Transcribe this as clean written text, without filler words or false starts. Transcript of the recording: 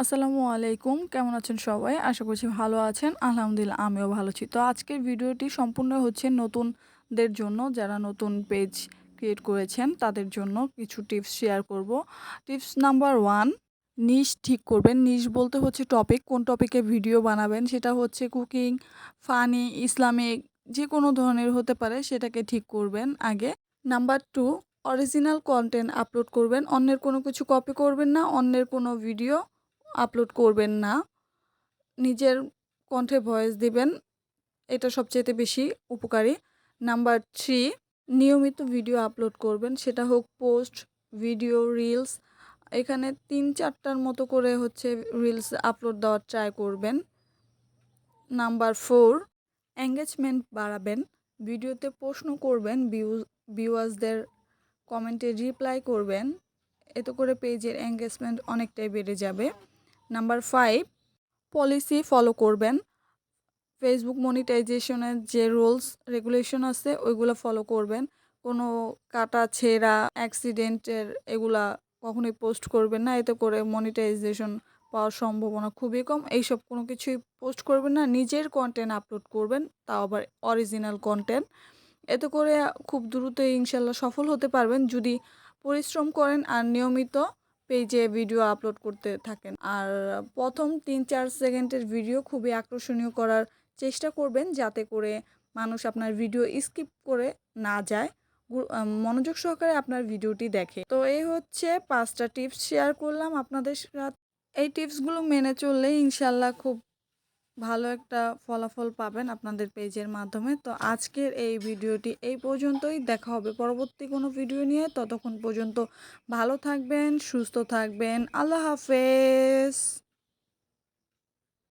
আসসালামু আলাইকুম। কেমন আছেন সবাই? আশা করছি ভালো আছেন। আলহামদুলিল্লাহ আমিও ভালো আছি। তো আজকের ভিডিওটি সম্পূর্ণ হচ্ছে নতুনদের জন্য, যারা নতুন পেজ ক্রিয়েট করেছেন তাদের জন্য কিছু টিপস শেয়ার করব। টিপস নাম্বার 1, নিশ ঠিক করবেন। নিশ বলতে হচ্ছে টপিক, কোন টপিকে ভিডিও বানাবেন সেটা হচ্ছে কুকিং, ফানি, ইসলামিক যেকোনো ধরনের হতে পারে, সেটাকে ঠিক করবেন আগে। নাম্বার 2, অরিজিনাল কনটেন্ট আপলোড করবেন। অন্যের কোনো কিছু কপি করবেন না, অন্যের কোনো ভিডিও আপলোড করবেন না। নিজের কণ্ঠে ভয়েস দিবেন, এটা সবচাইতে বেশি উপকারী। নাম্বার 3, নিয়মিত ভিডিও আপলোড করবেন, সেটা হোক পোস্ট, ভিডিও, রিলস। এখানে ৩-৪টার মতো করে হচ্ছে রিলস আপলোড দেওয়ার ট্রাই করবেন। নাম্বার 4, এঙ্গেজমেন্ট বাড়াবেন। ভিডিওতে প্রশ্ন করবেন, ভিউয়ার্সদের কমেন্টে রিপ্লাই করবেন। এতে করে পেজের এঙ্গেজমেন্ট অনেকটাই বেড়ে যাবে। নাম্বার 5, পলিসি ফলো করবেন। ফেসবুক মনিটাইজেশনের যে রুলস রেগুলেশন আছে ওইগুলো ফলো করবেন। কোনো কাটা ছেঁড়া, অ্যাক্সিডেন্টের এগুলা কখনোই পোস্ট করবেন না। এতে করে মনিটাইজেশন পাওয়ার সম্ভাবনা খুবই কম। এইসব কোনো কিছুই পোস্ট করবেন না। নিজের কন্টেন্ট আপলোড করবেন, তাও আবার অরিজিনাল কন্টেন্ট। এতে করে খুব দ্রুতই ইনশাল্লাহ সফল হতে পারবেন যদি পরিশ্রম করেন আর নিয়মিত পেজে ভিডিও আপলোড করতে থাকেন। আর প্রথম ৩-৪ সেকেন্ডের ভিডিও খুবই আকর্ষণীয় করার চেষ্টা করবেন, যাতে করে মানুষ আপনার ভিডিও স্কিপ করে না যায়, মনোযোগ সহকারে আপনার ভিডিওটি দেখে। তো এই হচ্ছে 5টা টিপস শেয়ার করলাম আপনাদের সাথে। এই টিপসগুলো মেনে চললে ইনশাল্লাহ খুব ভালো একটা ফলাফল পাবেন আপনাদের পেজের মাধ্যমে। তো আজকের এই ভিডিওটি এই পর্যন্তই। দেখা হবে পরবর্তী কোনো ভিডিও নিয়ে। ততক্ষণ পর্যন্ত ভালো থাকবেন, সুস্থ থাকবেন। আল্লাহ হাফেজ।